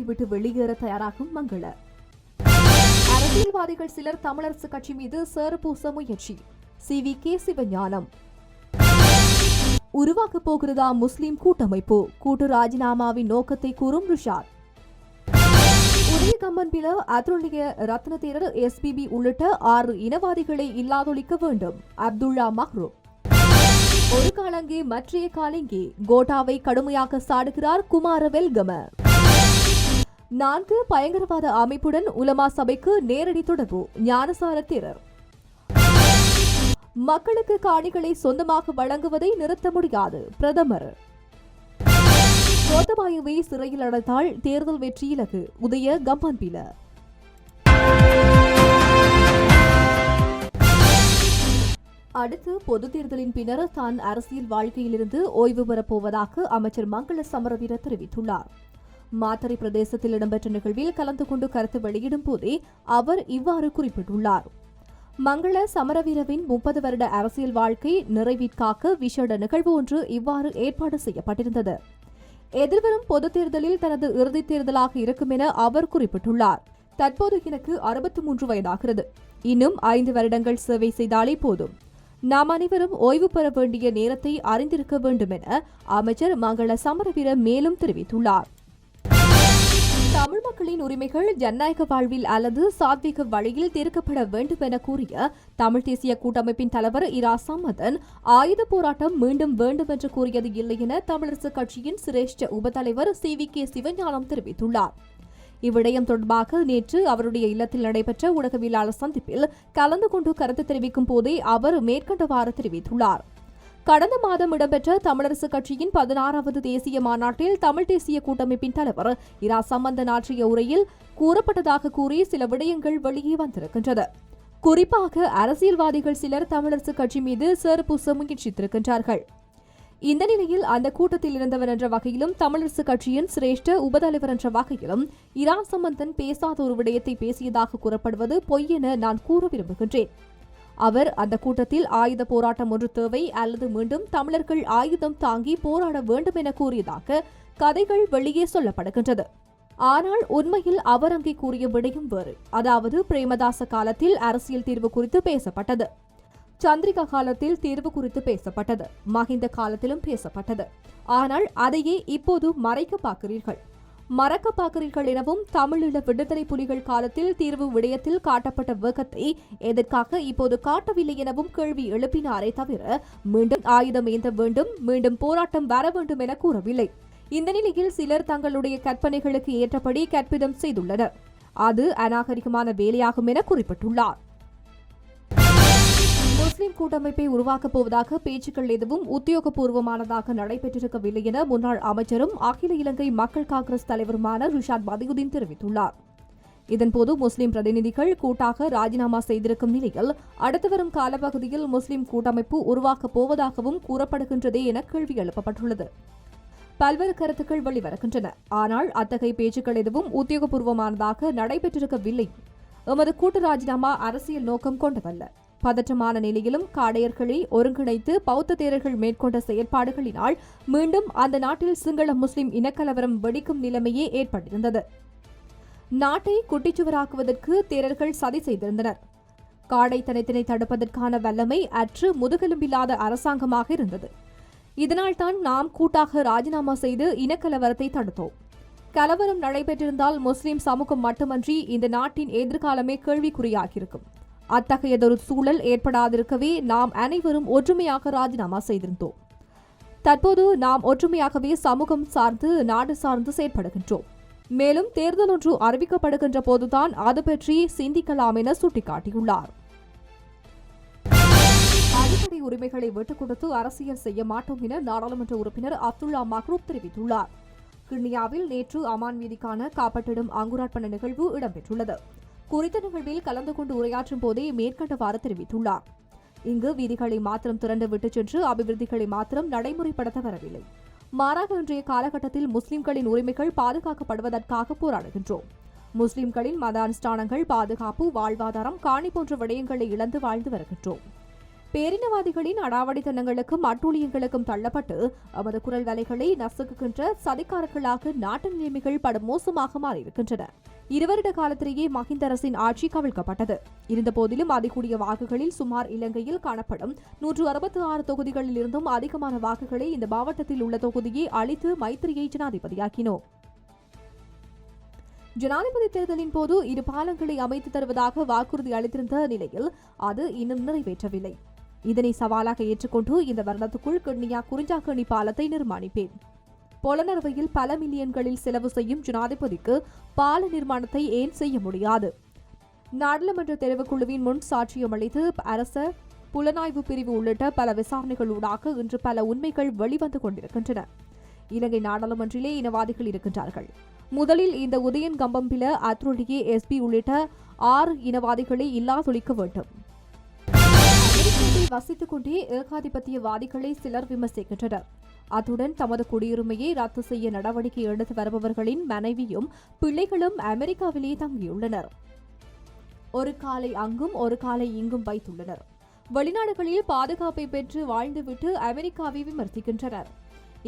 விட்டு வெளியேற தயாராகும் மங்கள. அரசியல்வாதிகள் சிலர் தமிழரசு கட்சி மீது சேறுபூச முயற்சி. CVK சிவஞானம். உருவாக்கப் போகிறதா முஸ்லிம் கூட்டமைப்பு? கூட்டு ராஜினாமாவின் நோக்கத்தை கூறும் ரிஷாத். உதய கம்மன்பில அத்துடைய ரத்னதேரர் SPB உள்ளிட்ட 6 இனவாதிகளை இல்லாதொழிக்க வேண்டும். அப்துல்லா மஹ்ரூப். ஒரு காலங்கே மற்றைய காலங்கே கோட்டாவை கடுமையாக சாடுகிறார் குமாரவெல்கம. 4 பயங்கரவாத அமைப்புடன் உலமா சபைக்கு நேரடி தொடர்பு. ஞானசார தேரர். மக்களுக்கு காணிகளை சொந்தமாக வழங்குவதை நிறுத்த முடியாது பிரதமர். கோத்தபாயவை சிறையில் அடைத்தால் தேர்தல் வெற்றி இலக்கு. உதய கம்பன்பில. அடுத்து பொது தேர்தலின் பின்னர் தான் அரசியல் வாழ்க்கையிலிருந்து ஓய்வு பெறப்போவதாக அமைச்சர் மங்கள சமரவீர தெரிவித்துள்ளார். மாத்தறை பிரதேசத்தில் இடம்பெற்ற நிகழ்வில் கலந்து கொண்டு கருத்து வெளியிடும் போதே அவர் இவ்வாறு குறிப்பிட்டுள்ளார். மங்கள சமரவீரவின் 30 வருட அரசியல் வாழ்க்கை நிறைவிற்காக விசேட நிகழ்வு ஒன்று இவ்வாறு ஏற்பாடு செய்யப்பட்டிருந்தது. எதிர்வரும் பொதுத் தேர்தலில் தனது இறுதித் தேர்தலாக இருக்கும் என அவர் குறிப்பிட்டுள்ளார். தற்போது எனக்கு 63 வயதாகிறது. இன்னும் 5 வருடங்கள் சேவை செய்தாலே போதும். நாம் அனைவரும் ஓய்வு பெற வேண்டிய நேரத்தை அறிந்திருக்க வேண்டும் என அமைச்சர் மங்கள சமரவீர மேலும் தெரிவித்துள்ளார். தமிழ் மக்களின் உரிமைகள் ஜனநாயக வாழ்வில் அல்லது சாத்வீக வழியில் தீர்க்கப்பட வேண்டும் என கூறிய தமிழ் தேசிய கூட்டமைப்பின் தலைவர் இரா சம்பந்தன் ஆயுத போராட்டம் மீண்டும் வேண்டும் என்று கூறியது இல்லை என தமிழரசு கட்சியின் சிரேஷ்ட உபத்தலைவர் CVK சிவஞானம் தெரிவித்துள்ளார். இவ்விடயம் தொடர்பாக நேற்று அவருடைய இல்லத்தில் நடைபெற்ற ஊடகவியலாளர் சந்திப்பில் கலந்து கொண்டு கருத்து தெரிவிக்கும் போதே அவர் மேற்கண்டவாறு தெரிவித்துள்ளார். கடந்த மாதம் இடம்பெற்ற தமிழரசு கட்சியின் 16வது தேசிய மாநாட்டில் தமிழ் தேசிய கூட்டமைப்பின் தலைவர் இரா சம்பந்தன் ஆற்றிய உரையில் கூறப்பட்டதாக கூறி சில விடயங்கள் வெளியே வந்திருக்கின்றது. குறிப்பாக அரசியல்வாதிகள் சிலர் தமிழரசு கட்சி மீது சேறுபூச முயற்சித்திருக்கின்றார்கள். இந்த நிலையில் அந்த கூட்டத்தில் இருந்தவர் என்ற வகையிலும் தமிழரசு கட்சியின் சிரேஷ்ட உபதலைவர் என்ற வகையிலும் இரா சம்பந்தன் பேசாத ஒரு விடயத்தை பேசியதாக கூறப்படுவது பொய் என நான் கூற விரும்புகின்றேன். அவர் அந்த கூட்டத்தில் ஆயுத போராட்டம் ஒன்று தேவை அல்லது மீண்டும் தமிழர்கள் ஆயுதம் தாங்கி போராட வேண்டும் என கூறியதாக கதைகள் வெளியே சொல்லப்படுகின்றது. ஆனால் உண்மையில் அவர் அங்கே கூறிய விடயம் வேறு. அதாவது பிரேமதாச காலத்தில் அரசியல் தீர்வு குறித்து பேசப்பட்டது. சந்திரிகா காலத்தில் தீர்வு குறித்து பேசப்பட்டது. மஹிந்த காலத்திலும் பேசப்பட்டது. ஆனால் அதையே இப்போது மறக்க பார்க்கிறீர்கள் எனவும் தமிழீழ விடுதலை புலிகள் காலத்தில் தீர்வு விடயத்தில் காட்டப்பட்ட வேகத்தை எதற்காக இப்போது காட்டவில்லை எனவும் கேள்வி எழுப்பினாரே தவிர மீண்டும் ஆயுதம் ஏந்த வேண்டும், மீண்டும் போராட்டம் வர வேண்டும் என கூறவில்லை. இந்த நிலையில் சிலர் தங்களுடைய கற்பனைகளுக்கு ஏற்றபடி கற்பிதம் செய்துள்ளனர். அது அநாகரிகமான வேலையாகும் என குறிப்பிட்டுள்ளார். முஸ்லிம் கூட்டமைப்பை உருவாக்கப் போவதாக பேச்சுக்கள் எதுவும் உத்தியோகபூர்வமானதாக நடைபெற்றிருக்கவில்லை என முன்னாள் அமைச்சரும் அகில இலங்கை மக்கள் காங்கிரஸ் தலைவருமான ரிஷாத் பதியுதீன் தெரிவித்துள்ளார். இதன்போது முஸ்லிம் பிரதிநிதிகள் கூட்டாக ராஜினாமா செய்திருக்கும் நிலையில் அடுத்து வரும் காலப்பகுதியில் முஸ்லிம் கூட்டமைப்பு உருவாக்கப் போவதாகவும் கூறப்படுகின்றதே என கேள்வி எழுப்பப்பட்டுள்ளது. பல்வேறு கருத்துக்கள் வெளிவருகின்றன. ஆனால் அத்தகைய பேச்சுக்கள் எதுவும் உத்தியோகபூர்வமானதாக நடைபெற்றிருக்கவில்லை. எமது கூட்டு ராஜினாமா அரசியல் நோக்கம் கொண்டதல்ல. பதற்றமான நிலையிலும் காடையர்களை ஒருங்கிணைத்து பௌத்த தேரர்கள் மேற்கொண்ட செயற்பாடுகளினால் மீண்டும் அந்த நாட்டில் சிங்கள முஸ்லிம் இனக்கலவரம் வெடிக்கும் நிலைமையே ஏற்பட்டிருந்தது. நாட்டை குட்டிச்சுவராக்குவதற்கு தேரர்கள் சதி செய்திருந்தனர். காடை தனித்தினை தடுப்பதற்கான வல்லமை அற்று முதுகெலும்பில்லாத அரசாங்கமாக இருந்தது. இதனால்தான் நாம் கூட்டாக ராஜினாமா செய்து இனக்கலவரத்தை தடுத்தோம். கலவரம் நடைபெற்றிருந்தால் முஸ்லிம் சமூகம் மட்டுமன்றி இந்த நாட்டின் எதிர்காலமே கேள்விக்குறியாகியிருக்கும். அத்தகையதொரு சூழல் ஏற்படாதிருக்கவே நாம் அனைவரும் ஒற்றுமையாக ராஜினாமா செய்திருந்தோம். தற்போது நாம் ஒற்றுமையாகவே சமூகம் சார்ந்து நாடு சார்ந்து செயற்படுகின்றோம். மேலும் தேர்தல் ஒன்று அறிவிக்கப்படுகின்ற போதுதான் அது பற்றி சிந்திக்கலாம் என சுட்டிக்காட்டியுள்ளார். அடிப்படை உரிமைகளை விட்டுக் கொடுத்து அரசியல் செய்ய மாட்டோம் என நாடாளுமன்ற உறுப்பினர் அப்துல்லா மஹ்ரூப் தெரிவித்துள்ளார். கிண்ணியாவில் நேற்று அமான் வீதிக்கான காப்பட்டிடும் அங்குரார்ப்பண நிகழ்வு இடம்பெற்றுள்ளது. குறித்த நிகழ்வில் கலந்து கொண்டு உரையாற்றும் போதே மேற்கண்டவாறு தெரிவித்துள்ளார். இங்கு வீதிகளை மாத்திரம் திறந்து விட்டுச் சென்று அபிவிருத்திகளை மாத்திரம் நடைமுறைப்படுத்த வரவில்லை. மாறாக இன்றைய காலகட்டத்தில் முஸ்லிம்களின் உரிமைகள் பாதுகாக்கப்படுவதற்காக போராடுகின்றோம். முஸ்லிம்களின் மத அனுஷ்டானங்கள், பாதுகாப்பு, வாழ்வாதாரம், காணி போன்ற விடயங்களை இழந்து வாழ்ந்து வருகின்றோம். பேரினவாதிகளின் அடாவடித்தனங்களுக்கும் அட்டூழியங்களுக்கும் தள்ளப்பட்டு எமது குரல் வலைகளை நசுக்குகின்ற சதிகாரர்களாக நாட்டு நிலைமைகள் படும் மோசமாக மாறியிருக்கின்றன. 2 வருட காலத்திலேயே மஹிந்த அரசின் ஆட்சி கவிழ்க்கப்பட்டது. இருந்தபோதிலும் அதிகூடிய வாக்குகளில் சுமார் இலங்கையில் காணப்படும் 166 தொகுதிகளில் இருந்தும் அதிகமான வாக்குகளை இந்த மாவட்டத்தில் உள்ள தொகுதியை அளித்து மைத்திரியை ஜனாதிபதியாக்கினோம். ஜனாதிபதி தேர்தலின் போது 2 பாலங்களை அமைத்து தருவதாக வாக்குறுதி அளித்திருந்த நிலையில் அது இன்னும் நிறைவேற்றவில்லை. இதனை சவாலாக ஏற்றுக்கொண்டு இந்த வருடத்துக்குள் கிண்ணியா குறிஞ்சாக்கணி பாலத்தை நிர்மாணிப்பேன். பொலனறுவையில் பல மில்லியன்களில் செலவு செய்யும் ஜனாதிபதிக்கு பால நிர்மாணத்தை ஏன் செய்ய முடியாது? நாடாளுமன்ற தெரிவுக்குழுவின் முன் சாட்சியம் அளித்து அரச புலனாய்வு பிரிவு உள்ளிட்ட பல விசாரணைகளூடாக இன்று பல உண்மைகள் வெளிவந்து கொண்டிருக்கின்றன. இலங்கை நாடாளுமன்றிலே இனவாதிகள் இருக்கின்றார்கள். முதலில் இந்த உதயன் கம்பம்பில அத்ரோலியே எஸ்பி உள்ளிட்ட 6 இனவாதிகளை இல்லாதொழிக்க வேண்டும். வசித்துக் கொண்டே ஏகாதிபத்தியவாதிகளை சிலர் விமர்சிக்கின்றனர். அத்துடன் தமது குடியுரிமையை ரத்து செய்ய நடவடிக்கை எடுத்து வருபவர்களின் மனைவியும் பிள்ளைகளும் அமெரிக்காவிலே தங்கியுள்ளனர். ஒரு காலை அங்கும் ஒரு காலை இங்கும் வைத்துள்ளனர். வெளிநாடுகளில் பாதுகாப்பை பெற்று வாழ்ந்துவிட்டு அமெரிக்காவை விமர்சிக்கின்றனர்.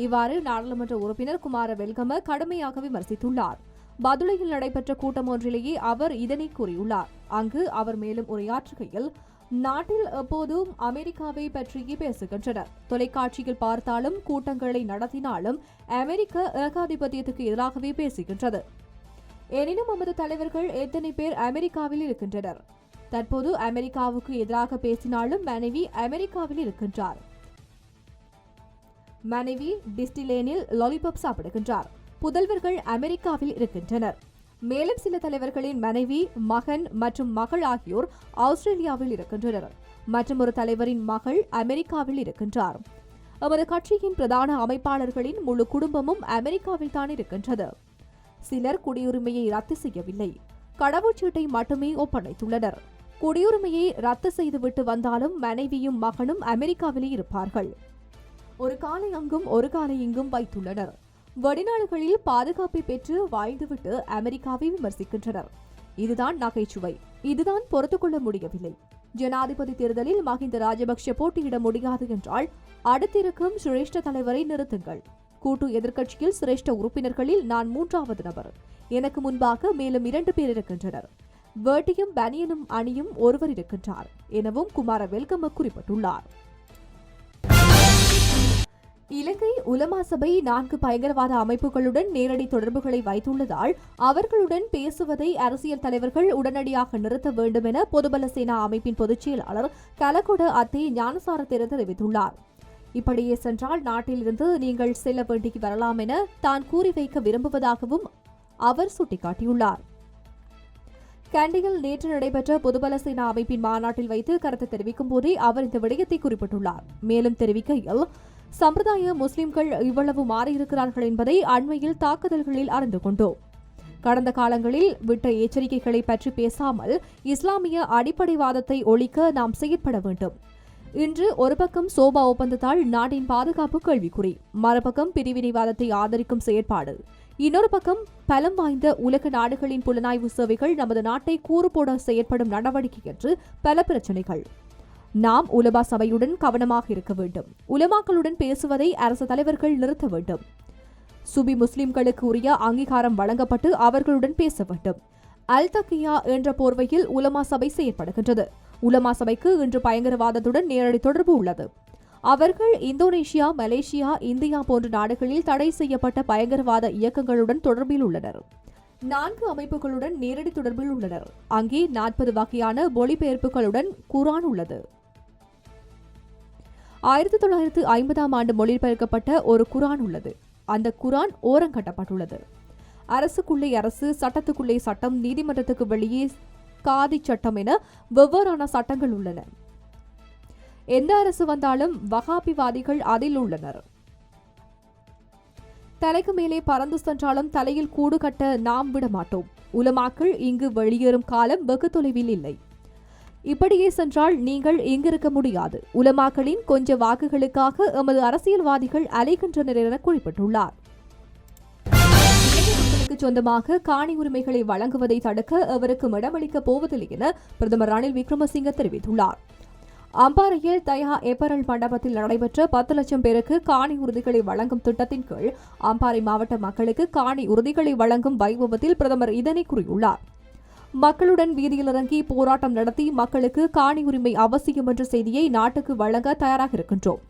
இவ்வாறு நாடாளுமன்ற உறுப்பினர் குமார வெல்கம கடுமையாக விமர்சித்துள்ளார். பதுளையில் நடைபெற்ற கூட்டம் ஒன்றிலேயே அவர் இதனை கூறியுள்ளார். அங்கு அவர் மேலும் உரையாற்றுகையில், நாட்டில் எப்போதும் அமெரிக்காவை பற்றியே பேசுகின்றனர். தொலைக்காட்சியில் பார்த்தாலும் கூட்டங்களை நடத்தினாலும் அமெரிக்க ஏகாதிபத்தியத்துக்கு எதிராகவே பேசுகின்றது. எனினும் நமது தலைவர்கள் எத்தனை பேர் அமெரிக்காவில் இருக்கின்றனர்? தற்போது அமெரிக்காவுக்கு எதிராக பேசினாலும் மனைவி அமெரிக்காவில் இருக்கின்றார். மனைவி டிஸ்டிலேனில் லாலிபாப் சாப்பிடுகின்றார். புதல்வர்கள் அமெரிக்காவில் இருக்கின்றனர். மேலும் சில தலைவர்களின் மனைவி, மகன் மற்றும் மகள் ஆகியோர் ஆஸ்திரேலியாவில் இருக்கின்றனர். மற்றும் ஒரு தலைவரின் மகள் அமெரிக்காவில் இருக்கின்றார். நமது கட்சியின் பிரதான அமைப்பாளர்களின் முழு குடும்பமும் அமெரிக்காவில் தான் இருக்கின்றது. சிலர் குடியுரிமையை ரத்து செய்யவில்லை, கடவுச்சீட்டை மட்டுமே ஒப்படைத்துள்ளனர். குடியுரிமையை ரத்து செய்துவிட்டு வந்தாலும் மனைவியும் மகனும் அமெரிக்காவிலே இருப்பார்கள். ஒரு காலை அங்கும் ஒரு காலை இங்கும் வைத்துள்ளனர். வெளிநாடுகளில் பாதுகாப்பை பெற்று வாழ்ந்துவிட்டு அமெரிக்காவை விமர்சிக்கின்றனர். இதுதான் நகைச்சுவை. இதுதான் பொறுத்துக்கொள்ள முடியவில்லை. ஜனாதிபதி தேர்தலில் மஹிந்த ராஜபக்ஷ போட்டியிட முடியாது என்றால் அடுத்திருக்கும் சிரேஷ்ட தலைவரை நிறுத்துங்கள். கூட்டு எதிர்க்கட்சியில் சிரேஷ்ட உறுப்பினர்களில் நான் 3வது நபர். எனக்கு முன்பாக மேலும் 2 பேர் இருக்கின்றனர். வேட்டியும் பனியனும் அணியும் ஒருவர் இருக்கின்றார் எனவும் குமார வெல்கம குறிப்பிட்டுள்ளார். இலங்கை உலமா சபை 4 பயங்கரவாத அமைப்புகளுடன் நேரடி தொடர்புகளை வைத்துள்ளதால் அவர்களுடன் பேசுவதை அரசியல் தலைவர்கள் உடனடியாக நிறுத்த வேண்டும் என பொதுபல சேனா அமைப்பின் பொதுச் செயலாளர் கலகொட அத்தே ஞானசார தெரிவித்துள்ளார். இப்படியே சென்றால் நாட்டிலிருந்து நீங்கள் செல்ல வேண்டி வரலாம் என தான் கூறி வைக்க விரும்புவதாகவும் அவர் சுட்டிக்காட்டியுள்ளார். கண்டியில் நேற்று நடைபெற்ற பொதுபல சேனா அமைப்பின் மாநாட்டில் வைத்து கருத்து தெரிவிக்கும் போதே அவர் இந்த விடயத்தை குறிப்பிட்டுள்ளார். மேலும் தெரிவிக்கையில், சம்பிரதாய முஸ்லிம்கள் இவ்வளவு மாறியிருக்கிறார்கள் என்பதை அண்மையில் தாக்குதல்களில் அறிந்து கொண்டோம். கடந்த காலங்களில் விட்ட எச்சரிக்கைகளை பற்றி பேசாமல் இஸ்லாமிய அடிப்படைவாதத்தை ஒழிக்க நாம் செயற்பட வேண்டும். இன்று ஒரு பக்கம் சோபா ஒப்பந்தத்தால் நாட்டின் பாதுகாப்பு கேள்விக்குறி, மறுபக்கம் பிரிவினைவாதத்தை ஆதரிக்கும் செயற்பாடு, இன்னொரு பக்கம் பலம் வாய்ந்த உலக நாடுகளின் புலனாய்வு சேவைகள் நமது நாட்டை கூறுபோட செயற்படும் நடவடிக்கை என்று பல பிரச்சினைகள். நாம் உலமா சபையுடன் கவனமாக இருக்க வேண்டும். உலமாக்களுடன் பேசுவதை அரசு தலைவர்கள் நிறுத்த வேண்டும். சுபி முஸ்லிம்களுக்கு உரிய அங்கீகாரம் வழங்கப்பட்டு அவர்களுடன் பேச வேண்டும். அல் தக்கியா என்ற போர்வையில் உலமா சபை செயற்படுகின்றது. உலமா சபைக்கு இன்று பயங்கரவாதத்துடன் நேரடி தொடர்பு உள்ளது. அவர்கள் இந்தோனேஷியா, மலேசியா, இந்தியா போன்ற நாடுகளில் தடை செய்யப்பட்ட பயங்கரவாத இயக்கங்களுடன் தொடர்பில் உள்ளனர். 4 அமைப்புகளுடன் நேரடி தொடர்பில் உள்ளனர். அங்கே 40 வகையான மொழிபெயர்ப்புகளுடன் குர்ஆன் உள்ளது. 1950ஆம் ஆண்டு மொழிபெயர்க்கப்பட்ட ஒரு குர்ஆன் உள்ளது. அந்த குர்ஆன் ஓரங்கட்டப்பட்டுள்ளது. அரசுக்குள்ளே அரசு, சட்டத்துக்குள்ளே சட்டம், நீதிமன்றத்துக்கு வெளியே காதி சட்டம் என வெவ்வேறான சட்டங்கள் உள்ளன. எந்த அரசு வந்தாலும் வகாபிவாதிகள் அதில் உள்ளனர். தலைக்கு மேலே பறந்து சென்றாலும் தலையில் கூடு கட்ட நாம் விடமாட்டோம். உலமாக்கள் இங்கு வெளியேறும் காலம் வெகு தொலைவில் இல்லை. இப்படியே சென்றால் நீங்கள் இங்கிருக்க முடியாது. உலமாக்களின் கொஞ்ச வாக்குகளுக்காக எமது அரசியல்வாதிகள் அலைகின்றனர் என குறிப்பிட்டுள்ளார். சொந்தமாக காணி உரிமைகளை வழங்குவதை தடுக்க அவருக்கு இடமளிக்கப் போவதில்லை என பிரதமர் ரணில் விக்ரமசிங்க தெரிவித்துள்ளார். அம்பாறையில் தயா ஏப்பரல் மண்டபத்தில் நடைபெற்ற 10 லட்சம் பேருக்கு காணி உறுதிகளை வழங்கும் திட்டத்தின் கீழ் அம்பாறை மாவட்ட மக்களுக்கு காணி உறுதிகளை வழங்கும் வைபவத்தில் பிரதமர் இதனை கூறியுள்ளார். மக்களுடன் வீதியில் இறங்கி போராட்டம் நடத்தி மக்களுக்கு காணி உரிமை அவசியம் என்ற செய்தியை நாட்டுக்கு வழங்க தயாராக இருக்கின்றோம்.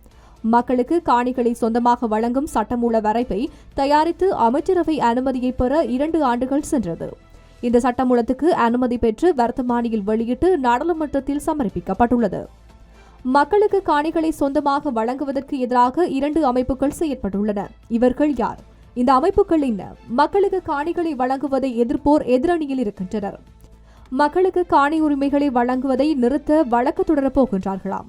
மக்களுக்கு காணிகளை சொந்தமாக வழங்கும் சட்டமூல வரைவை தயாரித்து அமைச்சரவை அனுமதியை பெற 2 ஆண்டுகள் சென்றது. இந்த சட்டமூலத்துக்கு அனுமதி பெற்று வர்த்தமானியில் வெளியிட்டு நாடாளுமன்றத்தில் சமர்ப்பிக்கப்பட்டுள்ளது. மக்களுக்கு காணிகளை சொந்தமாக வழங்குவதற்கு எதிராக 2 அமைப்புகள் செயற்பட்டுள்ளன. இவர்கள் யார்? இந்த அமைப்புகள் என்ன? மக்களுக்கு காணிகளை வழங்குவதை எதிர்ப்போர் எதிரணியில் இருக்கின்றனர். மக்களுக்கு காணி உரிமைகளை வழங்குவதை நிறுத்த வழக்கு தொடரப் போகின்றார்களாம்.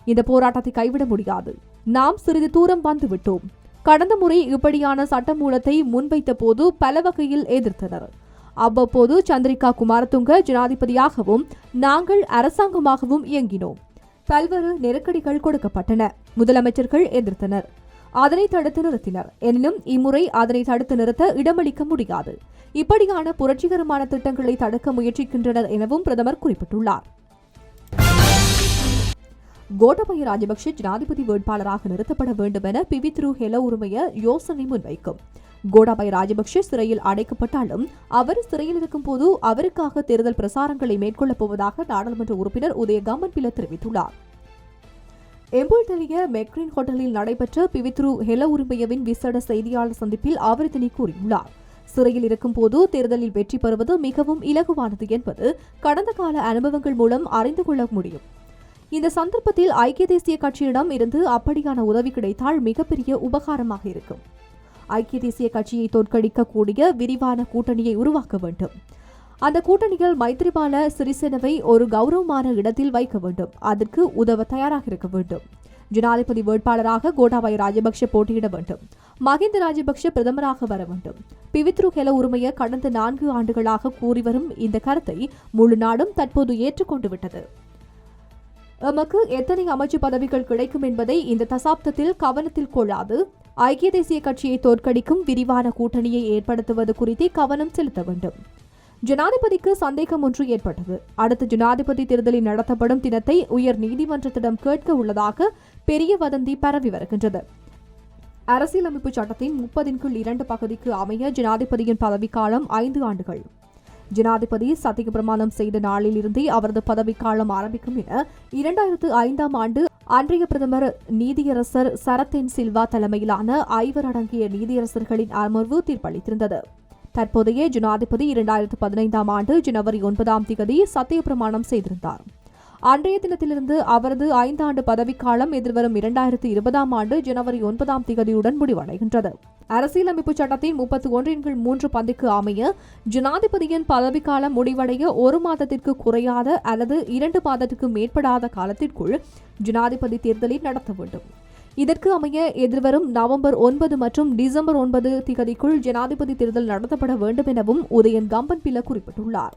இந்த போராட்டத்தை கைவிட முடியாது. நாம் சிறிது தூரம் வந்துவிட்டோம். கடந்த முறை இப்படியான சட்டமூலத்தை முன்வைத்த போது பல வகையில் எதிர்த்தனர். அவ்வப்போது சந்திரிகா குமாரதுங்க ஜனாதிபதியாகவும் நாங்கள் அரசாங்கமாகவும் இயங்கினோம். பல்வேறு நெருக்கடிகள் கொடுக்கப்பட்டன. முதலமைச்சர்கள் எதிர்த்தனர். அதனை தடுத்து நிறுத்தினர். எனினும் இம்முறை அதனை தடுத்து நிறுத்த இடமளிக்க முடியாது. இப்படியான புரட்சிகரமான திட்டங்களை தடுக்க முயற்சிக்கின்றனர் எனவும் பிரதமர் குறிப்பிட்டுள்ளார். கோட்டாபய ராஜபக்ஷ ஜனாதிபதி வேட்பாளராக நிறுத்தப்பட வேண்டும் என பிவித்ரு ஹெல உரிமைய யோசனை முன்வைக்கும். கோட்டாபய ராஜபக்ஷ சிறையில் அடைக்கப்பட்டாலும் அவர் சிறையில் இருக்கும் போது அவருக்காக தேர்தல் பிரசாரங்களை மேற்கொள்ளப் போவதாக நாடாளுமன்ற உறுப்பினர் உதய கம்மன்பில தெரிவித்துள்ளார். எம்புல்டலிய மெக்ரின் ஹோட்டலில் நடைபெற்ற பிவித்ரு ஹெல உரிமையவின் விசேட செய்தியாளர் சந்திப்பில் அவர் இதனை கூறியுள்ளார். சிறையில் இருக்கும் போது தேர்தலில் வெற்றி பெறுவது மிகவும் இலகுவானது என்பது கடந்த கால அனுபவங்கள் மூலம் அறிந்து கொள்ள முடியும். இந்த சந்தர்ப்பத்தில் ஐக்கிய தேசிய கட்சியிடம் இருந்து அப்படியான உதவி கிடைத்தால் மிகப்பெரிய உபகாரமாக இருக்கும். ஐக்கிய தேசிய கட்சியை தோற்கடிக்கக்கூடிய விரிவான கூட்டணியை உருவாக்க வேண்டும். அந்த கூட்டணியில் மைத்ரிபால சிறிசேனவை ஒரு கௌரவமான இடத்தில் வைக்க வேண்டும். அதற்கு உதவ தயாராக இருக்க வேண்டும். ஜனாதிபதி வேட்பாளராக கோட்டாபய ராஜபக்ஷ போட்டியிட வேண்டும். மஹிந்த ராஜபக்ஷ பிரதமராக வர வேண்டும். பிவித்ரு ஹெல உரிமைய கடந்த 4 ஆண்டுகளாக கூறி வரும் இந்த கருத்தை முழு நாடும் தற்போது ஏற்றுக்கொண்டு விட்டது. எமக்கு எத்தனை அமைச்சு பதவிகள் கிடைக்கும் என்பதை இந்த தசாப்தத்தில் கவனத்தில் கொள்ளாது ஐக்கிய தேசிய கட்சியை தோற்கடிக்கும் விரிவான கூட்டணியை ஏற்படுத்துவது குறித்து கவனம் செலுத்த வேண்டும். ஜனாதிபதிக்கு சந்தேகம் ஒன்று ஏற்பட்டது. அடுத்த ஜனாதிபதி தேர்தலில் நடத்தப்படும் தினத்தை உயர் நீதிமன்றத்திடம் கேட்க உள்ளதாக பெரிய வதந்தி பரவி வருகின்றது. அரசியலமைப்பு சட்டத்தின் 30(2) பகுதிக்கு அமைய ஜனாதிபதியின் பதவிக்காலம் 5 ஆண்டுகள். ஜனாதிபதி சத்திய பிரமாணம் செய்த நாளில் இருந்தே அவரது பதவிக்காலம் ஆரம்பிக்கும் என 2005ஆம் ஆண்டு அன்றைய பிரதமர் நீதியரசர் சரத்தென் சில்வா தலைமையிலான 5 அடங்கிய நீதியரசர்களின் அமர்வு தீர்ப்பளித்திருந்தது. தற்போதைய ஜனாதிபதி 2015ஆம் ஆண்டு ஜனவரி 9ஆம் தேதி சத்திய பிரமாணம் செய்திருந்தார். அன்றைய தினத்திலிருந்து அவரது 5 ஆண்டு பதவிக்காலம் எதிர்வரும் 2020ஆம் ஆண்டு ஜனவரி 9ஆம் தேதியுடன் முடிவடைகின்றது. அரசியலமைப்பு சட்டத்தின் 31(3) பந்திக்கு அமைய ஜனாதிபதியின் பதவிக்காலம் முடிவடைய 1 மாதத்திற்கு குறையாத அல்லது 2 மாதத்திற்கு மேற்படாத காலத்திற்குள் ஜனாதிபதி தேர்தலை நடத்த வேண்டும். இதற்கு அமைய எதிர்வரும் நவம்பர் 9 மற்றும் டிசம்பர் 9 தேதிக்குள் ஜனாதிபதி தேர்தல் நடத்தப்பட வேண்டும் எனவும் உதயன் கம்பன்பில குறிப்பிட்டுள்ளார்.